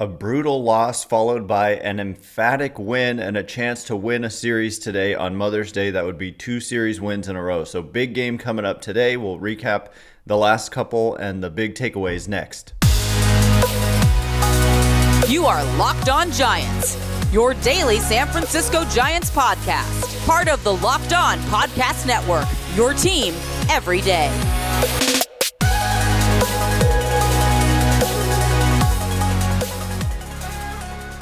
A brutal loss followed by an emphatic win and a chance to win a series today on Mother's Day. That would be two series wins in a row. So big game coming up today. We'll recap the last couple and the big takeaways next. You are Locked On Giants, your daily San Francisco Giants podcast. Part of the Locked On Podcast Network, your team every day.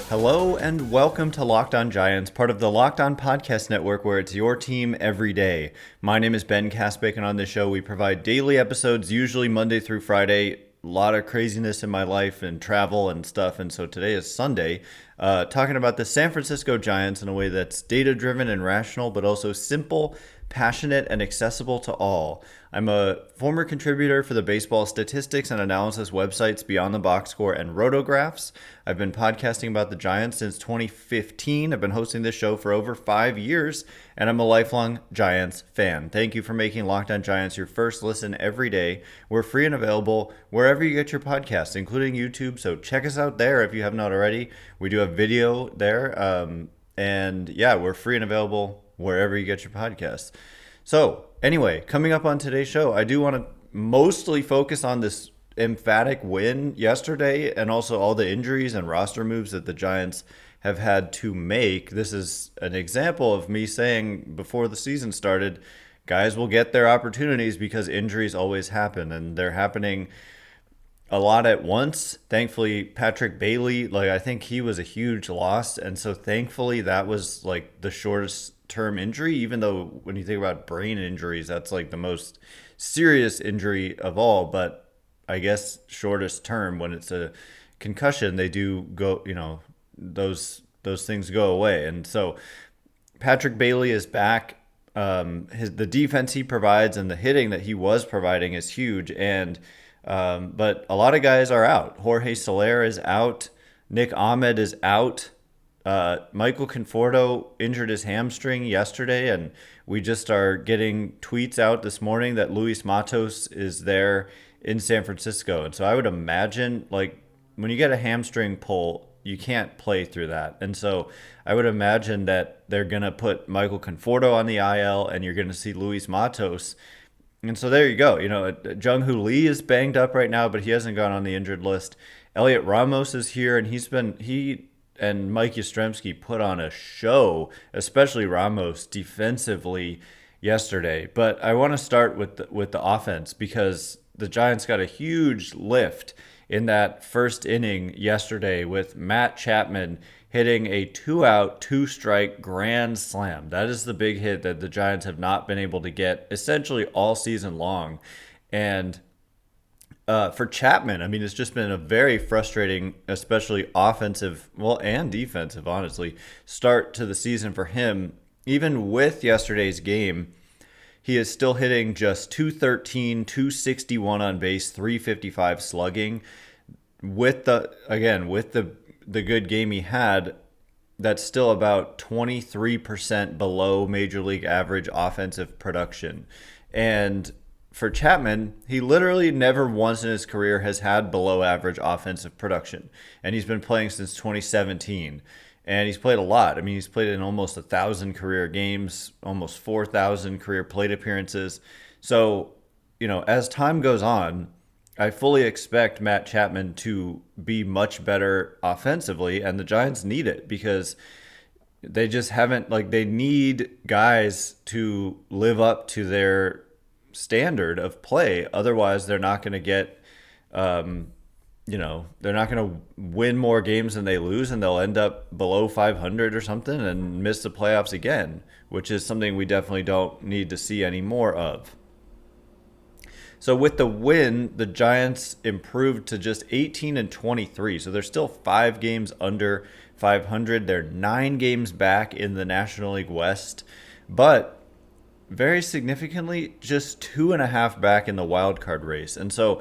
Hello and welcome to Locked On Giants, part of the Locked On Podcast Network, where it's your team every day. My name is Ben Kasbeck, and on this show we provide daily episodes, usually Monday through Friday. A lot of craziness in my life and travel and stuff, and so today is Sunday, talking about the San Francisco Giants in a way that's data-driven and rational, but also simple, passionate, and accessible to all. I'm a former contributor for the baseball statistics and analysis websites Beyond the Box Score and Rotographs. I've been podcasting about the Giants since 2015. I've been hosting this show for over 5 years, and I'm a lifelong Giants fan. Thank you for making Locked On Giants your first listen every day. We're free and available wherever you get your podcasts, including YouTube, so check us out there if you have not already. We do have video there, and yeah, we're free and available wherever you get your podcasts. So anyway, coming up on today's show, I do want to mostly focus on this emphatic win yesterday and also all the injuries and roster moves that the Giants have had to make. This is an example of me saying before the season started, guys will get their opportunities because injuries always happen, and they're happening a lot at once. Thankfully, Patrick Bailey, I think he was a huge loss, and so thankfully that was the shortest term injury, even though when you think about brain injuries, that's the most serious injury of all. But I guess shortest term, when it's a concussion, they do go, those things go away. And so Patrick Bailey is back. The defense he provides and the hitting that he was providing is huge. And but a lot of guys are out. Jorge Soler is out. Nick Ahmed is out. Michael Conforto injured his hamstring yesterday, and we just are getting tweets out this morning that Luis Matos is there in San Francisco. And so I would imagine, when you get a hamstring pull, you can't play through that. And so I would imagine that they're going to put Michael Conforto on the IL, and you're going to see Luis Matos. And so there you go. Jung Hoo Lee is banged up right now, but he hasn't gone on the injured list. Heliot Ramos is here, and he and Mike Yastrzemski put on a show, especially Ramos defensively yesterday. But I want to start with the offense, because the Giants got a huge lift in that first inning yesterday with Matt Chapman hitting a 2-out, 2-strike grand slam. That is the big hit that the Giants have not been able to get essentially all season long. And for Chapman, it's just been a very frustrating, especially offensive, and defensive, honestly, start to the season for him. Even with yesterday's game, he is still hitting just 213, 261 on base, 355 slugging. With the good game he had, that's still about 23% below major league average offensive production. And for Chapman, he literally never once in his career has had below average offensive production. And he's been playing since 2017. And he's played a lot. He's played in almost 1,000 career games, almost 4,000 career plate appearances. So, as time goes on, I fully expect Matt Chapman to be much better offensively. And the Giants need it, because they just haven't, they need guys to live up to their standard of play. Otherwise, they're not going to get, they're not going to win more games than they lose, and they'll end up below 500 or something and miss the playoffs again, which is something we definitely don't need to see any more of. So with the win, the Giants improved to just 18-23. So they're still 5 games under 500. They're 9 games back in the National League West, but very significantly, just 2.5 back in the wild card race. And so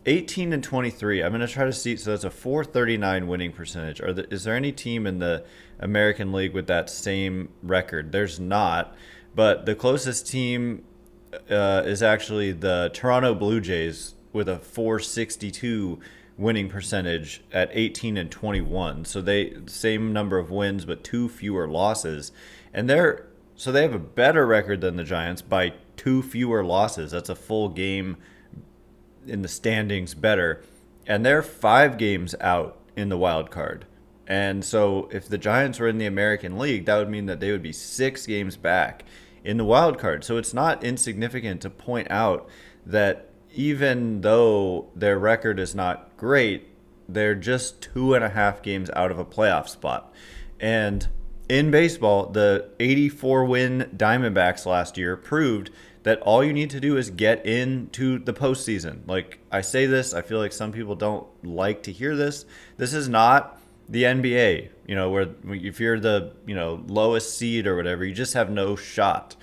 18-23, I'm going to try to see. So that's a .439 winning percentage. Is there any team in the American League with that same record? There's not. But the closest team is actually the Toronto Blue Jays with a .462 winning percentage at 18 and 21. So they same number of wins but 2 fewer losses. And they have a better record than the Giants by 2 fewer losses. That's a full game in the standings better. And they're 5 games out in the wild card. And so if the Giants were in the American League, that would mean that they would be 6 games back in the wild card. So it's not insignificant to point out that even though their record is not great, they're just 2.5 games out of a playoff spot. And in baseball, the 84-win Diamondbacks last year proved that all you need to do is get into the postseason. Like, I say this, I feel like some people don't like to hear this. This is not the NBA, where if you're the, lowest seed or whatever, you just have no shot.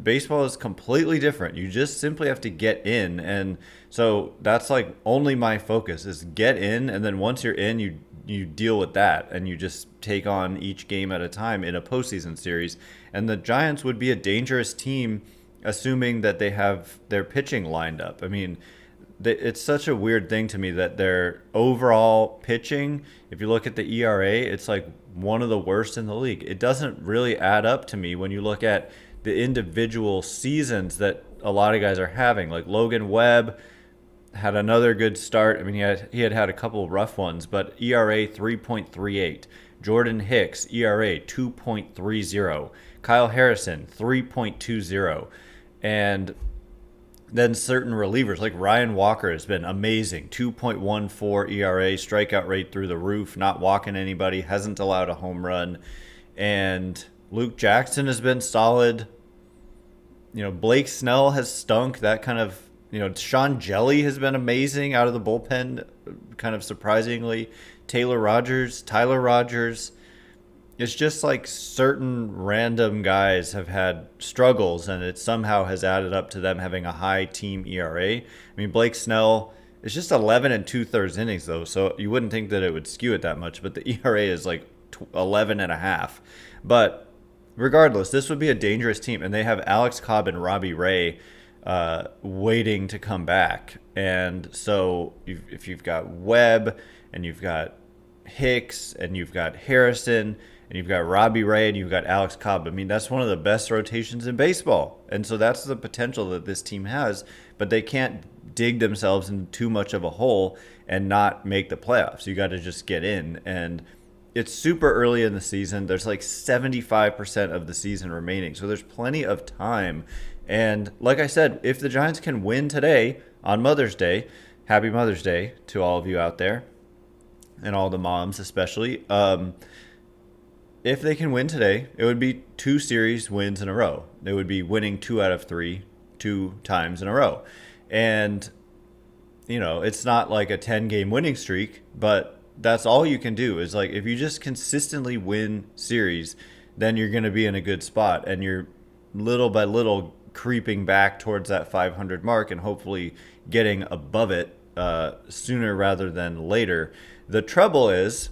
Baseball is completely different. You just simply have to get in. And so that's like only my focus is get in. And then once you're in, you deal with that and you just take on each game at a time in a postseason series. And the Giants would be a dangerous team, assuming that they have their pitching lined up. I mean, it's such a weird thing to me that their overall pitching, if you look at the ERA, it's like one of the worst in the league. It doesn't really add up to me when you look at the individual seasons that a lot of guys are having. Like Logan Webb had another good start. I mean, he had a couple rough ones, but ERA 3.38. Jordan Hicks, ERA 2.30. Kyle Harrison 3.20. And then certain relievers like Ryan Walker has been amazing. 2.14 ERA, strikeout rate through the roof, not walking anybody, hasn't allowed a home run. And Luke Jackson has been solid. Blake Snell has stunk. That kind of, Sean Jelly has been amazing out of the bullpen, kind of surprisingly. Tyler Rogers. It's just like certain random guys have had struggles, and it somehow has added up to them having a high team ERA. I mean, Blake Snell is just 11 2/3 innings, though, so you wouldn't think that it would skew it that much, but the ERA is like 11.5. But regardless, this would be a dangerous team, and they have Alex Cobb and Robbie Ray waiting to come back. And so if you've got Webb and you've got Hicks and you've got Harrison and you've got Robbie Ray and you've got Alex Cobb, I mean, that's one of the best rotations in baseball. And so that's the potential that this team has, but they can't dig themselves into too much of a hole and not make the playoffs. You got to just get in. And it's super early in the season. There's like 75% of the season remaining. So there's plenty of time. And like I said, if the Giants can win today on Mother's Day, happy Mother's Day to all of you out there and all the moms especially. If they can win today, it would be 2 series wins in a row. They would be winning 2 out of 3 2 times in a row. And, it's not like a 10-game winning streak, but that's all you can do is like if you just consistently win series, then you're going to be in a good spot, and you're little by little creeping back towards that 500 mark and hopefully getting above it sooner rather than later. The trouble is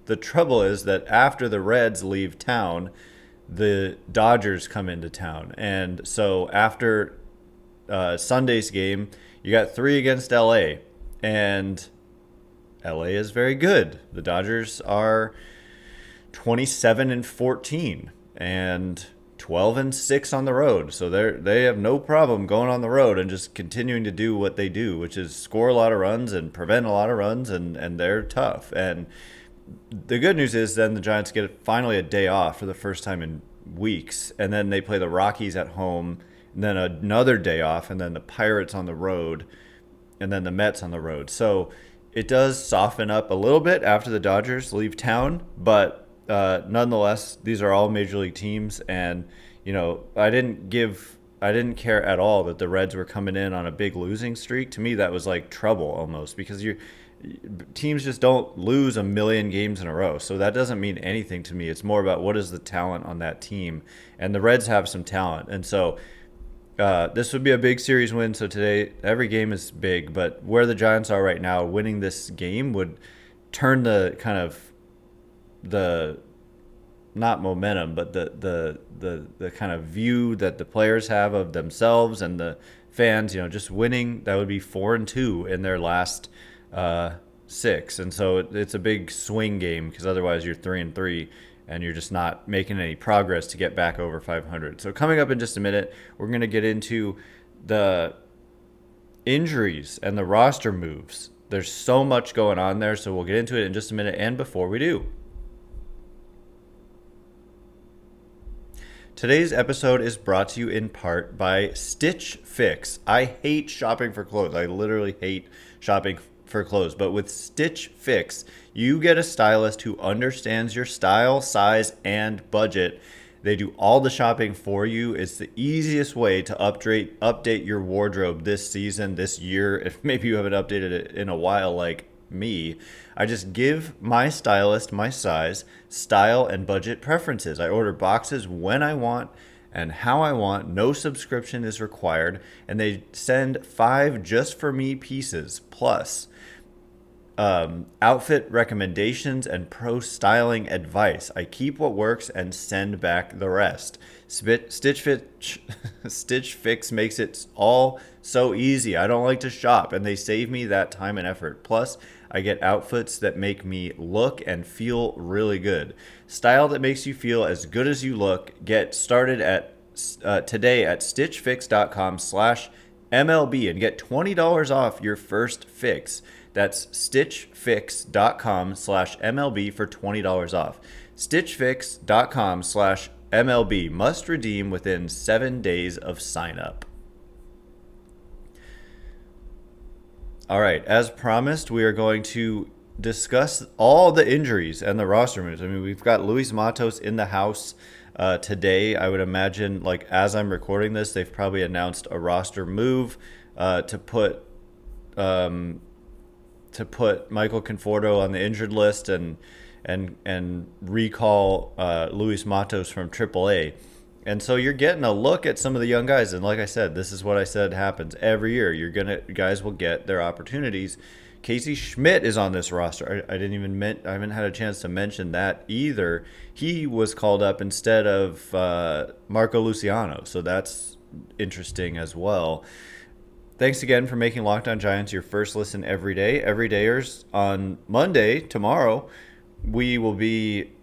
that after the Reds leave town, the Dodgers come into town. And so after Sunday's game, you got 3 against LA, and LA is very good. The Dodgers are 27-14 and 12-6 on the road. So they have no problem going on the road and just continuing to do what they do, which is score a lot of runs and prevent a lot of runs, and they're tough. And the good news is then the Giants get finally a day off for the first time in weeks, and then they play the Rockies at home, and then another day off, and then the Pirates on the road, and then the Mets on the road. So it does soften up a little bit after the Dodgers leave town, but nonetheless, these are all major league teams, and I didn't care at all that the Reds were coming in on a big losing streak. To me, that was like trouble almost, because teams just don't lose a million games in a row. So that doesn't mean anything to me. It's more about what is the talent on that team. And the Reds have some talent. And so this would be a big series win. So today, every game is big. But where the Giants are right now, winning this game would turn the kind of not momentum, but the kind of view that the players have of themselves and the fans, just winning. That would be 4-2 in their last 6. And so it's a big swing game because otherwise you're 3-3 and you're just not making any progress to get back over 500. So coming up in just a minute, we're going to get into the injuries and the roster moves. There's so much going on there, so we'll get into it in just a minute. And before we do, today's episode is brought to you in part by Stitch Fix. I hate shopping for clothes. I literally hate shopping for clothes. But with Stitch Fix, you get a stylist who understands your style, size, and budget. They do all the shopping for you. It's the easiest way to update your wardrobe this season, this year. If maybe you haven't updated it in a while like me, I just give my stylist my size, style, and budget preferences. I order boxes when I want and how I want. No subscription is required, and they send 5 just for me pieces plus outfit recommendations and pro styling advice. I keep what works and send back the rest. Stitch Fix makes it all so easy. I don't like to shop, and they save me that time and effort. Plus, I get outfits that make me look and feel really good. Style that makes you feel as good as you look. Get started at today at stitchfix.com/MLB and get $20 off your first fix. That's stitchfix.com/MLB for $20 off. Stitchfix.com/MLB. Must redeem within 7 days of sign up. All right, as promised, we are going to discuss all the injuries and the roster moves. I mean, we've got Luis Matos in the house today. I would imagine, like, as I'm recording this, they've probably announced a roster move to put Michael Conforto on the injured list and recall Luis Matos from AAA. And so you're getting a look at some of the young guys. And like I said, this is what I said happens every year. Guys will get their opportunities. Casey Schmitt is on this roster. I haven't had a chance to mention that either. He was called up instead of Marco Luciano. So that's interesting as well. Thanks again for making Locked On Giants your first listen every day. Everydayers, on Monday, tomorrow, we will be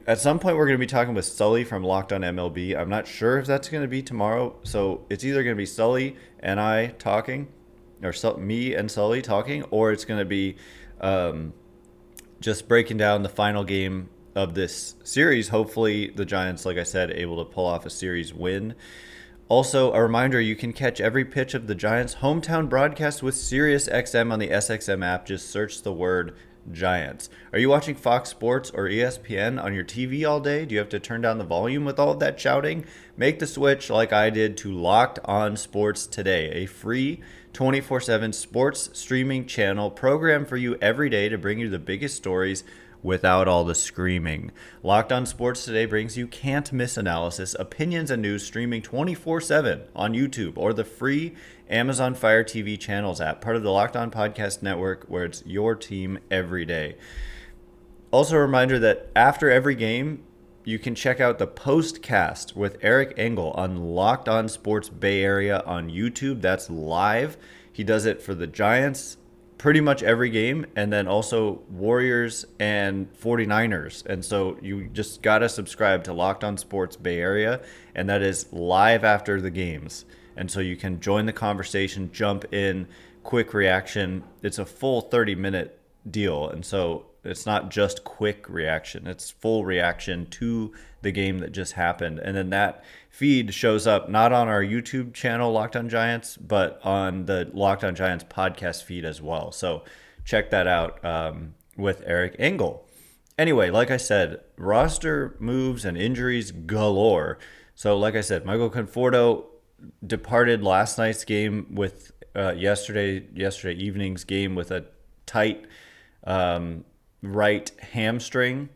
at some point we're going to be talking with Sully from Locked On MLB. I'm not sure if that's going to be tomorrow, so it's either going to be Sully and I talking, or me and Sully talking, or it's going to be just breaking down the final game of this series. Hopefully the Giants, like I said, able to pull off a series win. Also, a reminder, you can catch every pitch of the Giants' hometown broadcast with SiriusXM on the SXM app. Just search the word Giants. Are you watching Fox Sports or ESPN on your TV all day? Do you have to turn down the volume with all of that shouting? Make the switch like I did to Locked On Sports Today, a free 24/7 sports streaming channel programmed for you every day to bring you the biggest stories without all the screaming. Locked On Sports Today brings you can't-miss analysis, opinions, and news streaming 24/7 on YouTube or the free Amazon Fire TV channels app, part of the Locked On Podcast Network, where it's your team every day. Also a reminder that after every game, you can check out the postcast with Eric Engel on Locked On Sports Bay Area on YouTube. That's live. He does it for the Giants pretty much every game, and then also Warriors and 49ers. And so you just got to subscribe to Locked On Sports Bay Area, and that is live after the games. And so you can join the conversation, jump in, quick reaction. It's a full 30-minute deal, and so it's not just quick reaction. It's full reaction to the game that just happened. And then that feed shows up not on our YouTube channel, Locked On Giants, but on the Locked On Giants podcast feed as well. So check that out with Eric Engel. Anyway, like I said, roster moves and injuries galore. So like I said, Michael Conforto departed last night's game with yesterday evening's game with a tight right hamstring.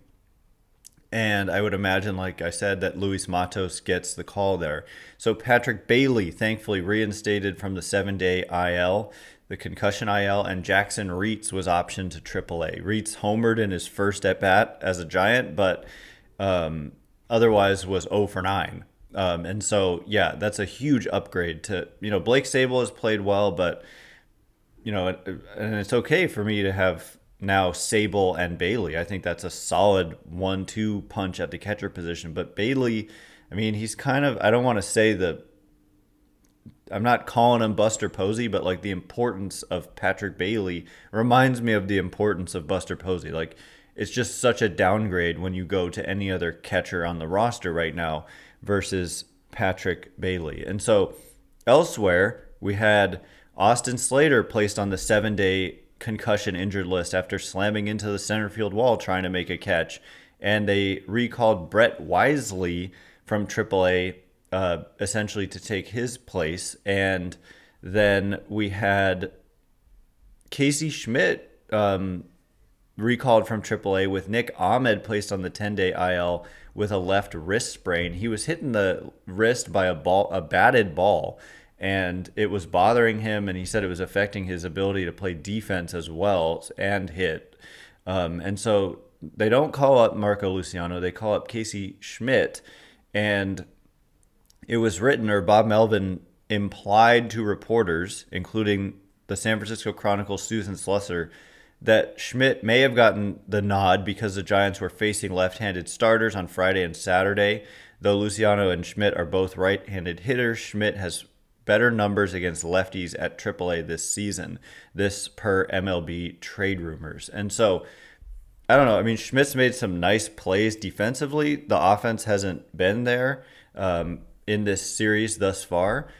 And I would imagine, like I said, that Luis Matos gets the call there. So Patrick Bailey, thankfully reinstated from the 7-day IL, the concussion IL, and Jackson Reitz was optioned to AAA. Reitz homered in his first at-bat as a Giant, but otherwise was 0 for 9. And so, yeah, that's a huge upgrade to, Blake Sable has played well, but and it's okay for me to have now Sable and Bailey. I think that's a solid 1-2 punch at the catcher position. But Bailey, I mean, he's kind of, I don't want to say I'm not calling him Buster Posey, but like the importance of Patrick Bailey reminds me of the importance of Buster Posey. Like, it's just such a downgrade when you go to any other catcher on the roster right now versus Patrick Bailey. And so elsewhere, we had Austin Slater placed on the 7-day concussion injured list after slamming into the center field wall trying to make a catch. And they recalled Brett Wisely from AAA essentially to take his place. And then we had Casey Schmitt recalled from AAA with Nick Ahmed placed on the 10-day IL with a left wrist sprain. He was hitting the wrist by a batted ball, and it was bothering him, and he said it was affecting his ability to play defense as well and hit. And so they don't call up Marco Luciano, they call up Casey Schmitt, and it was written, or Bob Melvin implied to reporters, including the San Francisco Chronicle's Susan Slusser, that Schmitt may have gotten the nod because the Giants were facing left-handed starters on Friday and Saturday. Though Luciano and Schmitt are both right-handed hitters, Schmitt has better numbers against lefties at AAA this season. This per MLB trade rumors. And so, I don't know. I mean, Schmidt's made some nice plays defensively. The offense hasn't been there in this series thus far,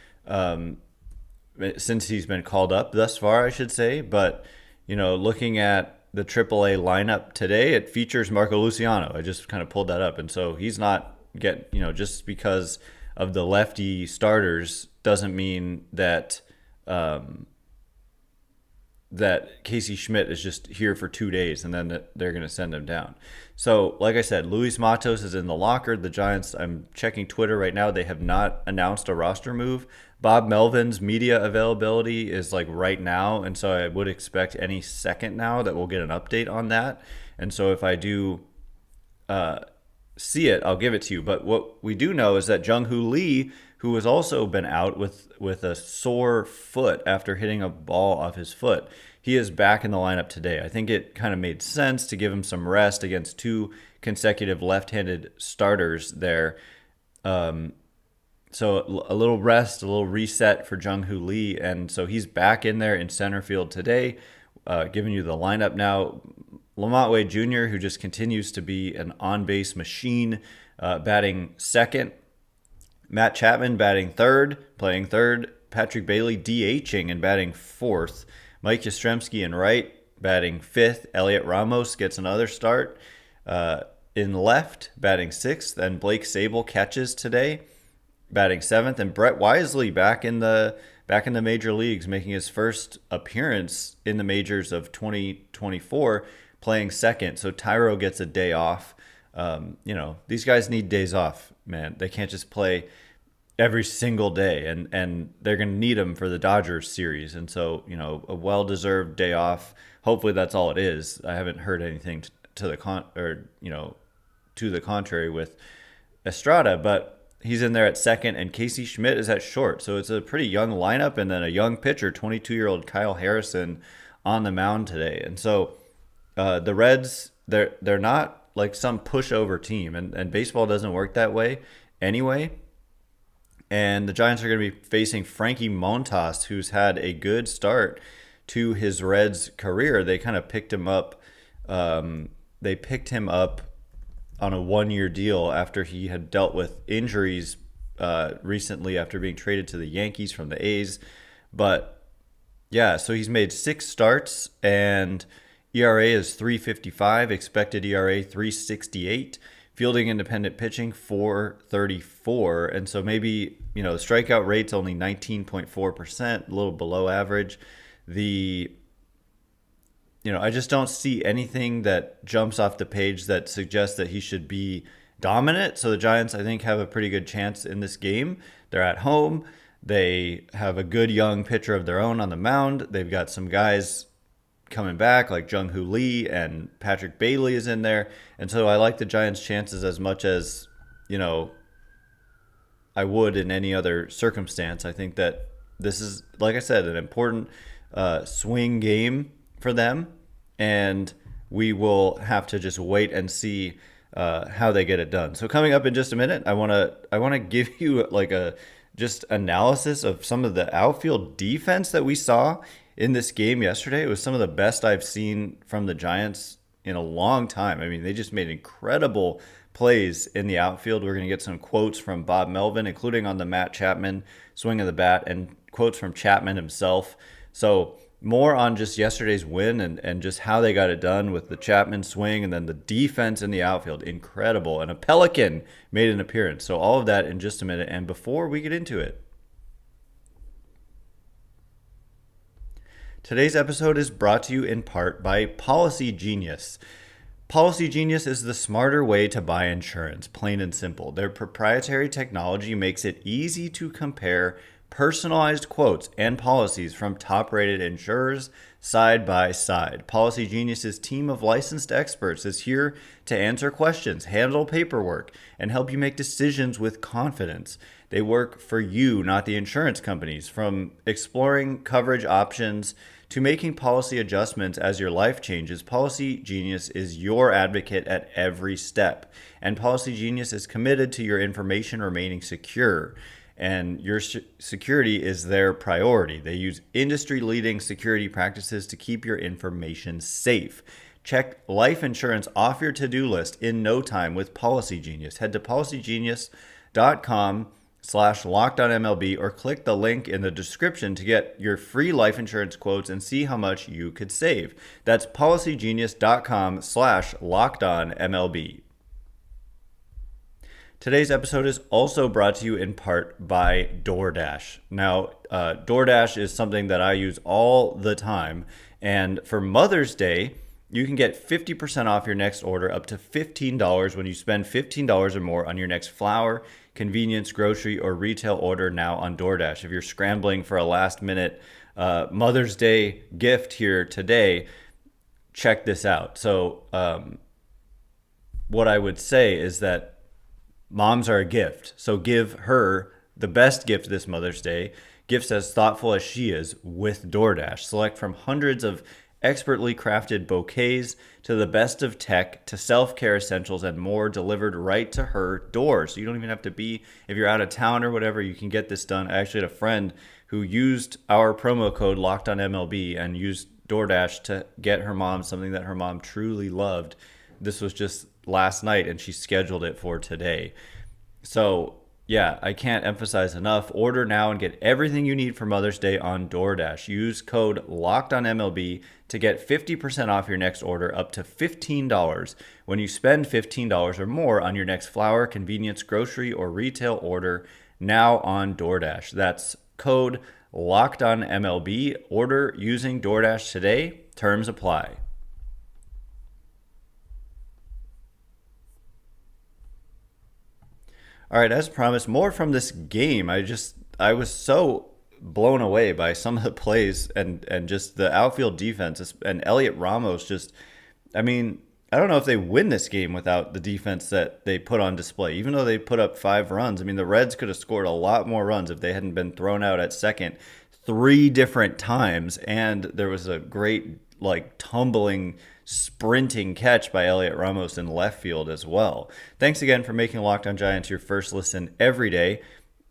since he's been called up thus far, I should say. But looking at the AAA lineup today, it features Marco Luciano. I just kind of pulled that up. And so he's not just because of the lefty starters doesn't mean that that Casey Schmitt is just here for 2 days and then they're going to send him down. So, like I said, Luis Matos is in the locker. The Giants, I'm checking Twitter right now, they have not announced a roster move. Bob Melvin's media availability is like right now, and so I would expect any second now that we'll get an update on that. And so if I do see it, I'll give it to you. But what we do know is that Jung Hoo Lee, who has also been out with a sore foot after hitting a ball off his foot, he is back in the lineup today. I think it kind of made sense to give him some rest against 2 consecutive left-handed starters there. So a little rest, a little reset for Jung Hoo Lee, and so he's back in there in center field today, giving you the lineup now. Lamont Wade Jr., who just continues to be an on-base machine, batting second. Matt Chapman batting third, playing third. Patrick Bailey DHing and batting fourth. Mike Yastrzemski in right, batting fifth. Heliot Ramos gets another start in left, batting sixth. And Blake Sable catches today, batting seventh. And Brett Wisely back in the major leagues, making his first appearance in the majors of 2024, playing second. So Tyro gets a day off. These guys need days off, man. They can't just play every single day, and they're going to need them for the Dodgers series. And so, a well-deserved day off. Hopefully that's all it is. I haven't heard anything to the contrary with Estrada, but he's in there at second, and Casey Schmitt is at short. So it's a pretty young lineup, and then a young pitcher, 22-year-old Kyle Harrison, on the mound today. And so the Reds, they're not like some pushover team, and baseball doesn't work that way anyway. And the Giants are going to be facing Frankie Montas, who's had a good start to his Reds career. They kind of picked him up. They picked him up on a 1-year deal after he had dealt with injuries recently after being traded to the Yankees from the A's. But yeah, so he's made 6 starts, and ERA is 3.55, expected ERA 3.68, fielding independent pitching 4.34, and so maybe the strikeout rate's only 19.4%, a little below average. I just don't see anything that jumps off the page that suggests that he should be dominant. So the Giants, I think, have a pretty good chance in this game. They're at home. They have a good young pitcher of their own on the mound. They've got some guys coming back like Jung Hoo Lee, and Patrick Bailey is in there. And so I like the Giants' chances as much as, I would in any other circumstance. I think that this is, like I said, an important swing game for them, and we will have to just wait and see how they get it done. So coming up in just a minute, I want to give you like a just analysis of some of the outfield defense that we saw in this game yesterday. It was some of the best I've seen from the Giants in a long time. I mean, they just made incredible plays in the outfield. We're going to get some quotes from Bob Melvin, including on the Matt Chapman swing of the bat, and quotes from Chapman himself. So more on just yesterday's win and just how they got it done with the Chapman swing, and then the defense in the outfield. Incredible. And a Pelican made an appearance. So all of that in just a minute. And before we get into it, today's episode is brought to you in part by Policy Genius. Policy Genius is the smarter way to buy insurance, plain and simple. Their proprietary technology makes it easy to compare personalized quotes and policies from top-rated insurers side by side. Policy Genius's team of licensed experts is here to answer questions, handle paperwork, and help you make decisions with confidence. They work for you, not the insurance companies. From exploring coverage options to making policy adjustments as your life changes, Policy Genius is your advocate at every step. And Policy Genius is committed to your information remaining secure. And your security is their priority. They use industry-leading security practices to keep your information safe. Check life insurance off your to-do list in no time with Policy Genius. Head to policygenius.com/LockedOnMLB or click the link in the description to get your free life insurance quotes and see how much you could save. That's policygenius.com/LockedOnMLB. Today's episode is also brought to you in part by DoorDash. Now, DoorDash is something that I use all the time. And for Mother's Day, you can get 50% off your next order, up to $15 when you spend $15 or more on your next flour, convenience, grocery, or retail order now on DoorDash. If you're scrambling for a last-minute Mother's Day gift here today, check this out. So what I would say is that moms are a gift, so give her the best gift this Mother's Day. Gifts as thoughtful as she is with DoorDash. Select from hundreds of expertly crafted bouquets to the best of tech to self-care essentials and more delivered right to her door. So you don't even have to be, if you're out of town or whatever, you can get this done. I actually had a friend who used our promo code LockedOnMLB and used DoorDash to get her mom something that her mom truly loved. This was just last night, and she scheduled it for today. So yeah, I can't emphasize enough. Order now and get everything you need for Mother's Day on DoorDash. Use code LockedOnMLB to get 50% off your next order, up to $15 when you spend $15 or more on your next flour, convenience, grocery, or retail order now on DoorDash. That's code LockedOnMLB. Order using DoorDash today. Terms apply. All right, as promised, more from this game. I was so blown away by some of the plays and just the outfield defense. And Heliot Ramos just, I mean, I don't know if they win this game without the defense that they put on display. Even though they put up 5 runs, I mean, the Reds could have scored a lot more runs if they hadn't been thrown out at second 3 different times. And there was a great, like, tumbling, sprinting catch by Heliot Ramos in left field as well. Thanks again for making Locked On Giants your first listen every day.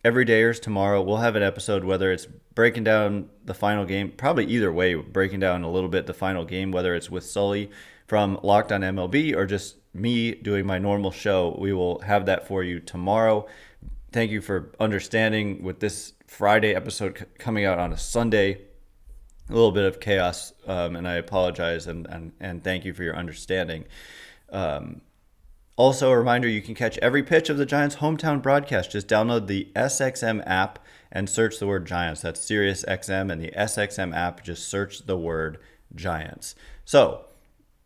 Every dayers tomorrow, we'll have an episode, whether it's breaking down the final game, probably either way, breaking down a little bit the final game, whether it's with Sully from Locked On MLB or just me doing my normal show. We will have that for you tomorrow. Thank you for understanding with this Friday episode coming out on a Sunday. A little bit of chaos, and I apologize, and thank you for your understanding. Also, a reminder, you can catch every pitch of the Giants' hometown broadcast. Just download the SXM app and search the word Giants. That's Sirius XM, and the SXM app, just search the word Giants. So,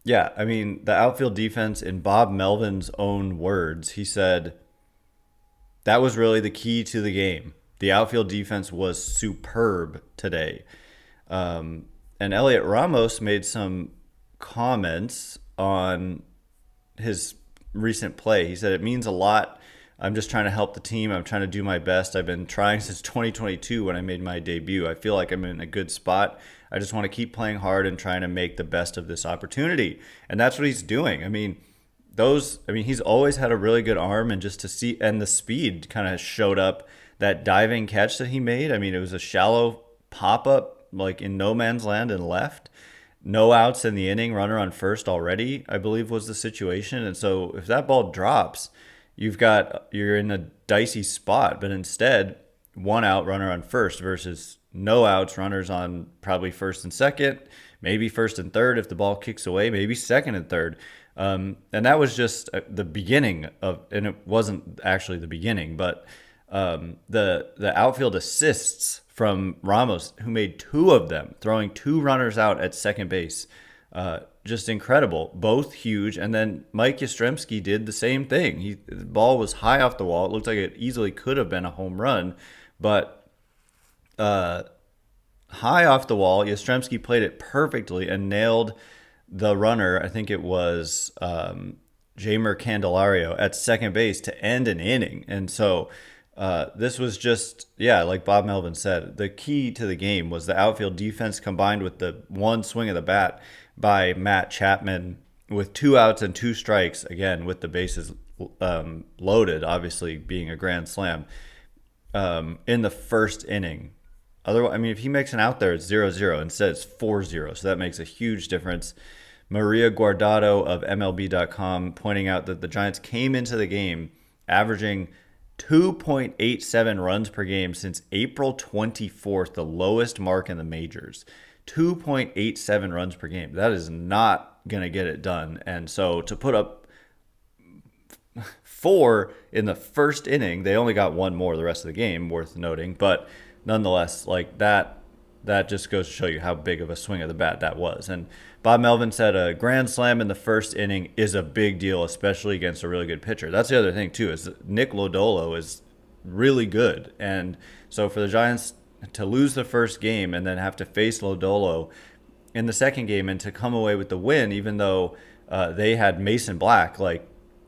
yeah, I mean, the outfield defense, in Bob Melvin's own words, he said, that was really the key to the game. The outfield defense was superb today. And Heliot Ramos made some comments on his recent play. He said it means a lot I'm just trying to help the team. I'm trying to do my best. I've been trying since 2022 when I made my debut. I feel like I'm in a good spot. I just want to keep playing hard and trying to make the best of this opportunity. And that's what he's doing. He's always had a really good arm, and just to see, and the speed kind of showed up. That diving catch that he made, it was a shallow pop-up, like in no man's land and left. No outs in the inning, runner on first already, I believe was the situation. And so if that ball drops, you're in a dicey spot. But instead, 1 out, runner on first versus no outs, runners on probably first and second, maybe first and third if the ball kicks away, maybe second and third. And that was just the beginning and it wasn't actually the beginning, but the outfield assists from Ramos, who made 2 of them, throwing 2 runners out at second base. Just incredible, both huge. And then Mike Yastrzemski did the same thing. The ball was high off the wall. It looked like it easily could have been a home run, but high off the wall, Yastrzemski played it perfectly and nailed the runner. I think it was Jamer Candelario at second base to end an inning. And so this was just, like Bob Melvin said, the key to the game was the outfield defense combined with the one swing of the bat by Matt Chapman with 2 outs and 2 strikes, again, with the bases loaded, obviously being a grand slam, in the first inning. Otherwise, if he makes an out there, it's 0-0. Instead, it's 4-0. So that makes a huge difference. Maria Guardado of MLB.com pointing out that the Giants came into the game averaging 2.87 runs per game since April 24th, the lowest mark in the majors. 2.87 runs per game. That is not going to get it done. And so to put up 4 in the first inning, they only got 1 more the rest of the game, worth noting. But nonetheless, like that just goes to show you how big of a swing of the bat that was. And Bob Melvin said a grand slam in the first inning is a big deal, especially against a really good pitcher. That's the other thing, too, is Nick Lodolo is really good. And so for the Giants to lose the first game and then have to face Lodolo in the second game and to come away with the win, even though they had Mason Black,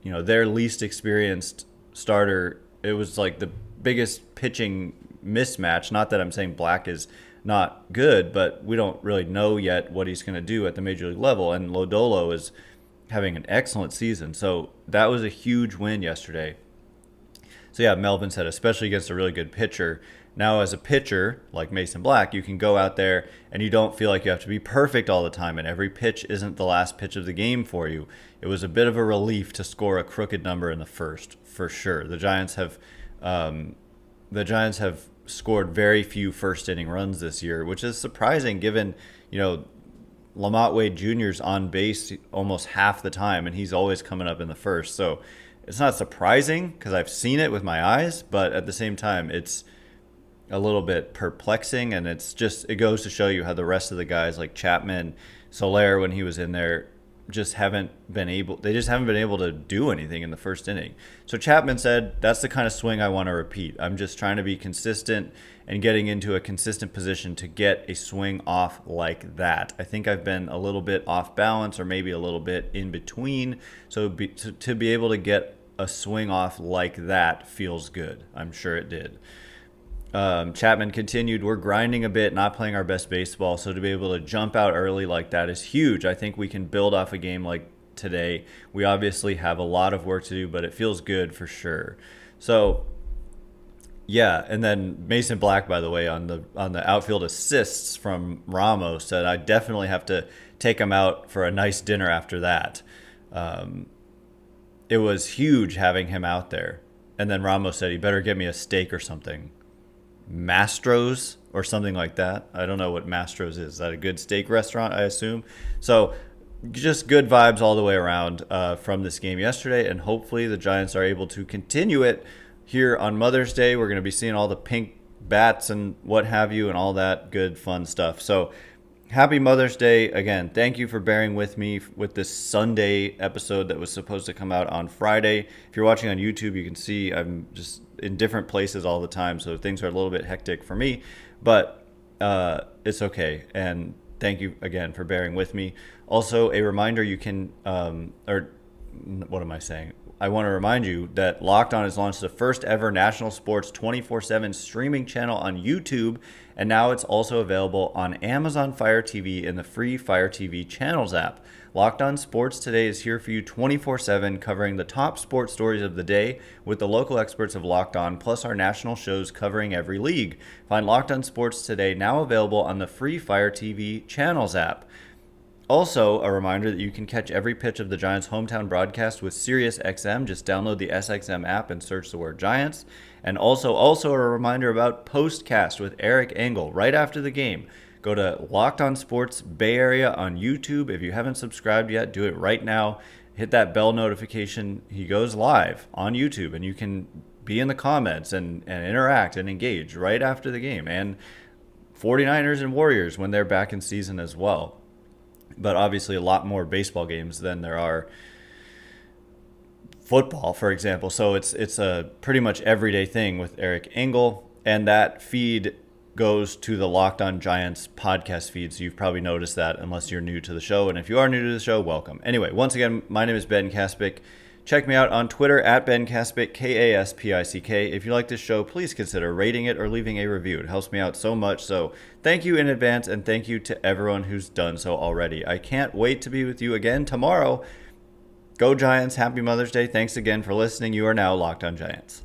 their least experienced starter, it was like the biggest pitching mismatch. Not that I'm saying Black is not good, but we don't really know yet what he's going to do at the major league level. And Lodolo is having an excellent season. So that was a huge win yesterday. So Melvin said, especially against a really good pitcher. Now, as a pitcher like Mason Black, you can go out there and you don't feel like you have to be perfect all the time, and every pitch isn't the last pitch of the game for you. It was a bit of a relief to score a crooked number in the first, for sure. The Giants have scored very few first inning runs this year, which is surprising given, Lamont Wade Jr.'s on base almost half the time, and he's always coming up in the first. So it's not surprising because I've seen it with my eyes, but at the same time, it's a little bit perplexing, and it goes to show you how the rest of the guys like Chapman, Slater when he was in there, just haven't been able to do anything in the first inning. So Chapman said, that's the kind of swing I want to repeat. I'm just trying to be consistent and getting into a consistent position to get a swing off like that. I think I've been a little bit off balance or maybe a little bit in between. So to be able to get a swing off like that feels good. I'm sure it did. Chapman continued, we're grinding a bit, not playing our best baseball, so to be able to jump out early like that is huge. I think we can build off a game like today. We obviously have a lot of work to do, but it feels good for sure. So, and then Mason Black, by the way, on the outfield assists from Ramos, said, I definitely have to take him out for a nice dinner after that. It was huge having him out there. And then Ramos said, he better get me a steak or something. Mastro's or something like that. I don't know what Mastro's is. Is that a good steak restaurant, I assume? So just good vibes all the way around from this game yesterday, and hopefully the Giants are able to continue it here on Mother's Day. We're going to be seeing all the pink bats and what have you and all that good fun stuff. So happy Mother's Day. Again, thank you for bearing with me with this Sunday episode that was supposed to come out on Friday. If you're watching on YouTube, you can see I'm just in different places all the time, so things are a little bit hectic for me, but it's okay. And thank you again for bearing with me. Also, a reminder, you can, or what am I saying? I want to remind you that Locked On has launched the first ever national sports 24/7 streaming channel on YouTube, and now it's also available on Amazon Fire TV in the free Fire TV Channels app. Locked On Sports Today is here for you 24/7, covering the top sports stories of the day with the local experts of Locked On, plus our national shows covering every league. Find Locked On Sports Today now available on the free Fire TV Channels app. Also, a reminder that you can catch every pitch of the Giants' hometown broadcast with SiriusXM. Just download the SXM app and search the word Giants. And also a reminder about Postcast with Eric Engel right after the game. Go to Locked On Sports Bay Area on YouTube. If you haven't subscribed yet, do it right now. Hit that bell notification. He goes live on YouTube, and you can be in the comments and interact and engage right after the game. And 49ers and Warriors when they're back in season as well. But obviously a lot more baseball games than there are football, for example. So it's a pretty much everyday thing with Eric Engel, and that feed goes to the Locked On Giants podcast feed. So you've probably noticed that unless you're new to the show. And if you are new to the show, welcome. Anyway, once again, my name is Ben Kaspick. Check me out on Twitter at Ben Kaspick, Kaspick. If you like this show, please consider rating it or leaving a review. It helps me out so much. So thank you in advance, and thank you to everyone who's done so already. I can't wait to be with you again tomorrow. Go Giants. Happy Mother's Day. Thanks again for listening. You are now Locked On Giants.